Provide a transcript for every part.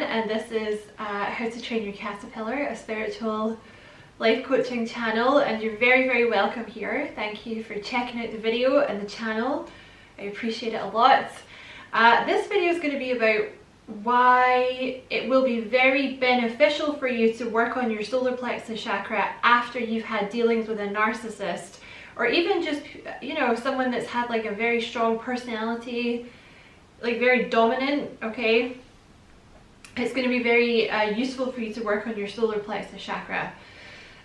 and this is How to Train Your Caterpillar, a spiritual life coaching channel, and you're very welcome here. Thank you for checking out the video and the channel. I appreciate it a lot. This video is going to be about why it will be very beneficial for you to work on your solar plexus chakra after you've had dealings with a narcissist, or even just, you know, someone that's had like a very strong personality, like very dominant. Okay, it's going to be very useful for you to work on your solar plexus chakra.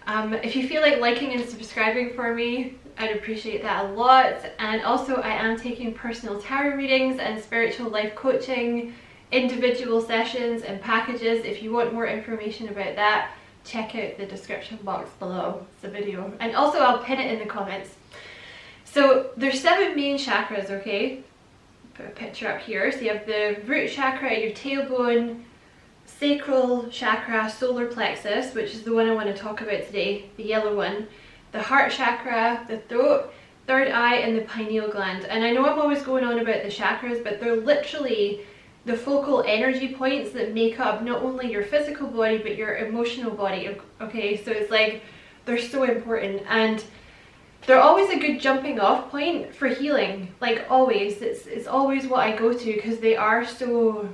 If you feel like liking and subscribing for me, I'd appreciate that a lot. And also, I am taking personal tarot readings and spiritual life coaching, individual sessions and packages. If you want more information about that, check out the description box below the video, and also I'll pin it in the comments. So there's 7 main chakras, okay? Put a picture up here. So you have the root chakra, your tailbone, sacral chakra, solar plexus, which is the one I want to talk about today, the yellow one, the heart chakra, the throat, third eye, and the pineal gland. And I know I'm always going on about the chakras, but they're literally the focal energy points that make up not only your physical body but your emotional body. Okay, so it's like they're so important, and they're always a good jumping off point for healing. Like always, it's always what I go to, because they are so,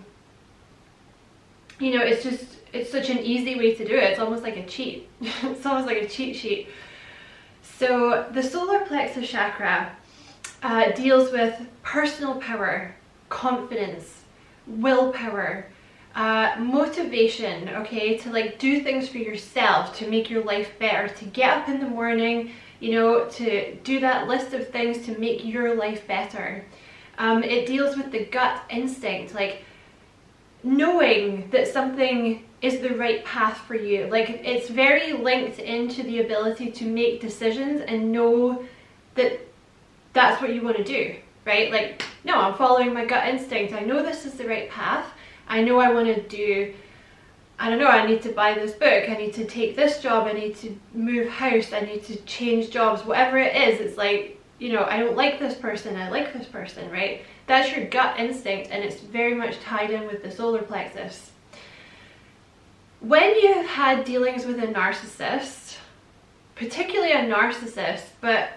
you know, it's such an easy way to do it. It's almost like a cheat. It's almost like a cheat sheet. So the solar plexus chakra deals with personal power, confidence, willpower, motivation, okay, to like do things for yourself, to make your life better, to get up in the morning, you know, to do that list of things to make your life better. It deals with the gut instinct, like knowing that something is the right path for you. Like it's very linked into the ability to make decisions and know that that's what you want to do, right? Like, no, I'm following my gut instinct. I know this is the right path. I know I want to do, I don't know, I need to buy this book, I need to take this job, I need to move house, I need to change jobs, whatever it is. It's like, you know, I don't like this person, I like this person, right? That's your gut instinct, and it's very much tied in with the solar plexus. When you've had dealings with a narcissist, particularly a narcissist, but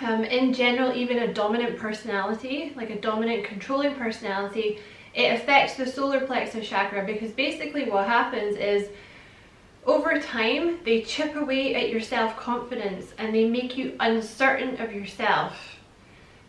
in general, even a dominant personality, like a dominant controlling personality, it affects the solar plexus chakra, because basically what happens is over time they chip away at your self-confidence and they make you uncertain of yourself.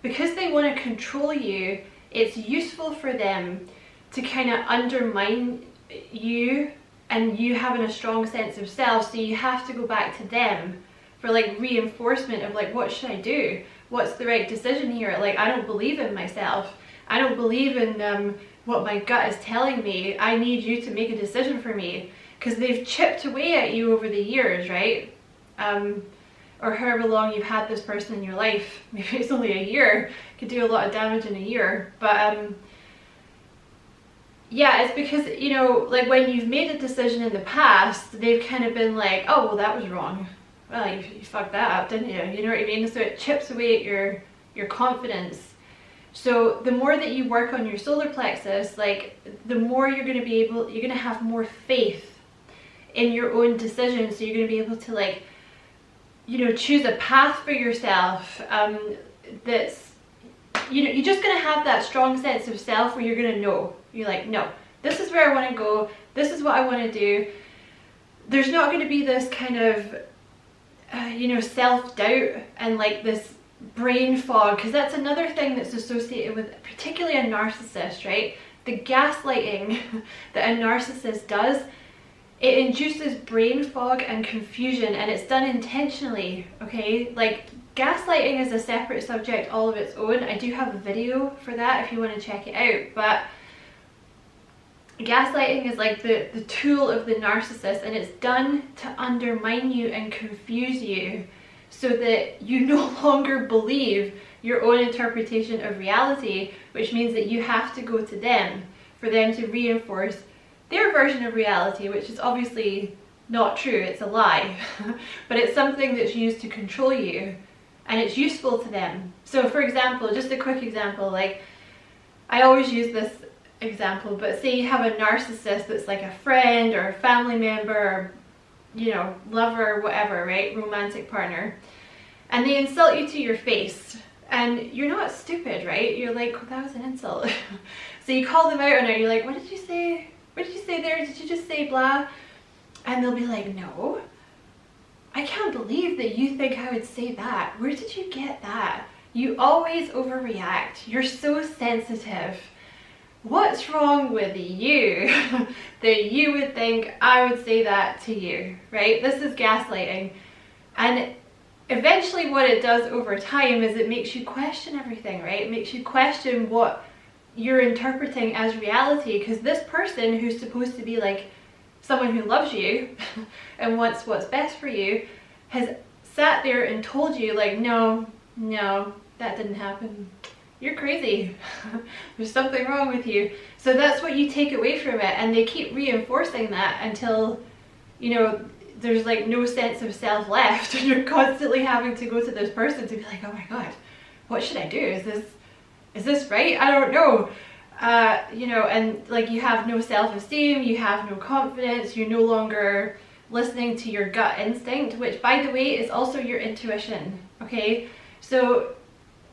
Because they want to control you, it's useful for them to kind of undermine you and you having a strong sense of self, so you have to go back to them for like reinforcement of like, what should I do? What's the right decision here? Like, I don't believe in myself. I don't believe in what my gut is telling me. I need you to make a decision for me, because they've chipped away at you over the years, right? Or however long you've had this person in your life. Maybe it's only a year. It could do a lot of damage in a year. But yeah, it's because, you know, like when you've made a decision in the past, they've kind of been like, oh, well, that was wrong. Well, you fucked that up, didn't you? You know what I mean? So it chips away at your confidence. So the more that you work on your solar plexus, like the more you're going to have more faith in your own decisions. So you're going to be able to, like, you know, choose a path for yourself that's, you know, you're just going to have that strong sense of self where you're going to know. You're like, no, this is where I want to go. This is what I want to do. There's not going to be this kind of you know, self-doubt and like this brain fog, because that's another thing that's associated with particularly a narcissist, right? The gaslighting that a narcissist does, it induces brain fog and confusion, and it's done intentionally, okay? Like gaslighting is a separate subject all of its own. I do have a video for that if you want to check it out, but gaslighting is like the tool of the narcissist, and it's done to undermine you and confuse you so that you no longer believe your own interpretation of reality, which means that you have to go to them for them to reinforce their version of reality, which is obviously not true, it's a lie. But it's something that's used to control you, and it's useful to them. So for example, just a quick example, like I always use this example, but say you have a narcissist that's like a friend or a family member or, you know, lover, whatever, right? Romantic partner. And they insult you to your face. And you're not stupid, right? You're like, oh, that was an insult. So you call them out on it. You're like, what did you say? What did you say there? Did you just say blah? And they'll be like, no. I can't believe that you think I would say that. Where did you get that? You always overreact. You're so sensitive. What's wrong with you that you would think I would say that to you, right? This is gaslighting. And eventually what it does over time is it makes you question everything, right? It makes you question what you're interpreting as reality, because this person who's supposed to be like someone who loves you and wants what's best for you has sat there and told you like, no, that didn't happen. You're crazy. There's something wrong with you. So that's what you take away from it, and they keep reinforcing that until, you know, there's like no sense of self left, and you're constantly having to go to this person to be like, oh my god, what should I do? Is this right? I don't know. You know, and like you have no self-esteem, you have no confidence, you're no longer listening to your gut instinct, which by the way is also your intuition, okay? So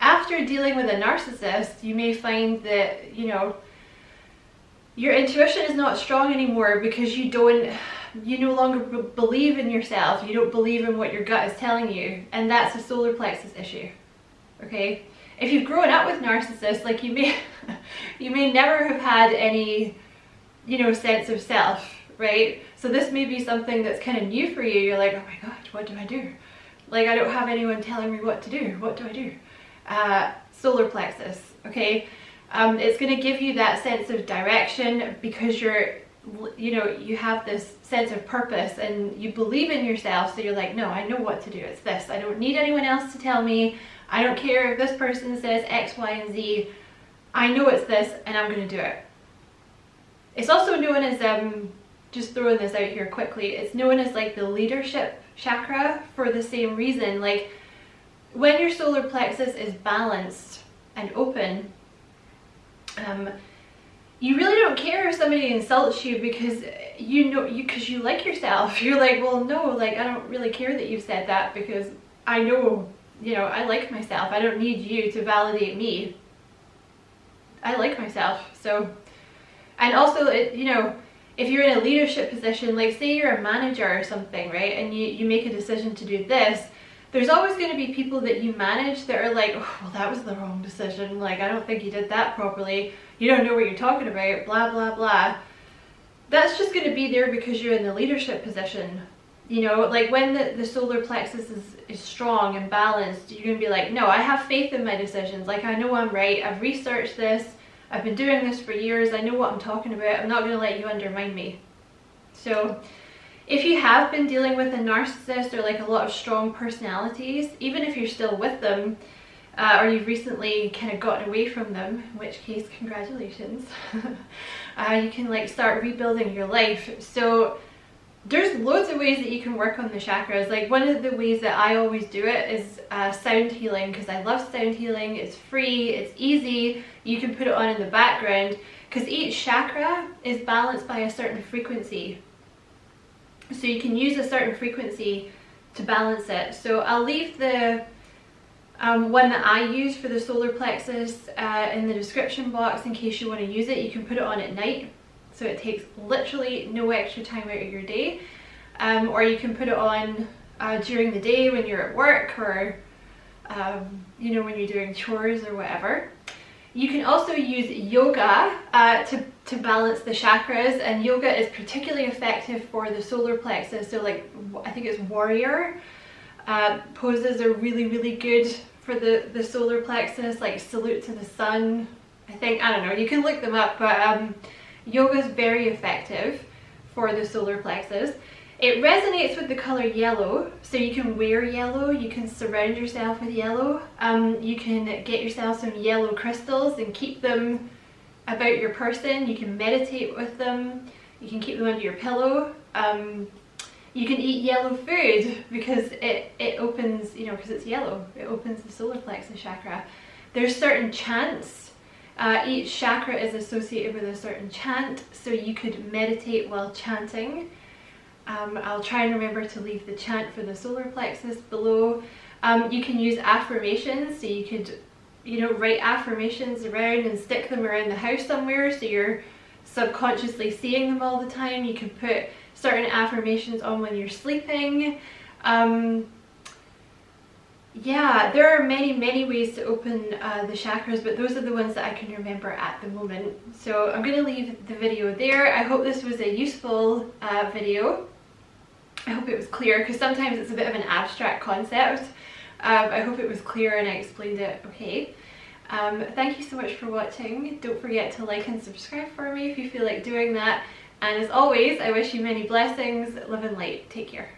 after dealing with a narcissist, you may find that, you know, your intuition is not strong anymore because you no longer believe in yourself. You don't believe in what your gut is telling you, and that's a solar plexus issue, okay? If you've grown up with narcissists, like you may never have had any, you know, sense of self, right? So this may be something that's kind of new for you. You're like, oh my god, what do I do? Like, I don't have anyone telling me what to do. What do I do? Solar plexus, okay? It's going to give you that sense of direction because you know, you have this sense of purpose and you believe in yourself. So you're like, no, I know what to do. It's this. I don't need anyone else to tell me. I don't care if this person says X, Y, and Z. I know it's this and I'm going to do it. It's also known as, just throwing this out here quickly, it's known as like the leadership chakra for the same reason. Like when your solar plexus is balanced and open, you really don't care if somebody insults you because because you like yourself. You're like, well, no, like I don't really care that you've said that because I know, you know, I like myself. I don't need you to validate me. I like myself. So, and also, you know, if you're in a leadership position, like say you're a manager or something, right, and you make a decision to do this, there's always going to be people that you manage that are like, oh, well, that was the wrong decision. Like, I don't think you did that properly. You don't know what you're talking about, blah, blah, blah. That's just going to be there because you're in the leadership position. You know, like when the solar plexus is strong and balanced, you're going to be like, no, I have faith in my decisions. Like, I know I'm right. I've researched this. I've been doing this for years. I know what I'm talking about. I'm not going to let you undermine me. So if you have been dealing with a narcissist or like a lot of strong personalities, even if you're still with them, or you've recently kind of gotten away from them, in which case, congratulations, you can like start rebuilding your life. So there's loads of ways that you can work on the chakras. Like one of the ways that I always do it is sound healing, because I love sound healing. It's free, it's easy, you can put it on in the background, because each chakra is balanced by a certain frequency. So you can use a certain frequency to balance it. So I'll leave the one that I use for the solar plexus in the description box in case you want to use it. You can put it on at night, so it takes literally no extra time out of your day, or you can put it on during the day when you're at work, or you know, when you're doing chores or whatever. You can also use yoga to balance the chakras, and yoga is particularly effective for the solar plexus. So like, I think it's warrior poses are really, really good for the solar plexus, like salute to the sun, I think. I don't know, you can look them up, but yoga is very effective for the solar plexus. It resonates with the color yellow, so you can wear yellow, you can surround yourself with yellow, you can get yourself some yellow crystals and keep them about your person. You can meditate with them, you can keep them under your pillow. You can eat yellow food because it opens, you know, because it's yellow, it opens the solar plexus chakra. There's certain chants Each chakra is associated with a certain chant, so you could meditate while chanting. I'll try and remember to leave the chant for the solar plexus below. You can use affirmations, so you could, you know, write affirmations around and stick them around the house somewhere so you're subconsciously seeing them all the time. You can put certain affirmations on when you're sleeping. Yeah, there are many ways to open the chakras, but those are the ones that I can remember at the moment. So I'm going to leave the video there. I hope this was a useful video. I hope it was clear, because sometimes it's a bit of an abstract concept. I hope it was clear and I explained it okay. Thank you so much for watching. Don't forget to like and subscribe for me if you feel like doing that. And as always, I wish you many blessings. Live in light. Take care.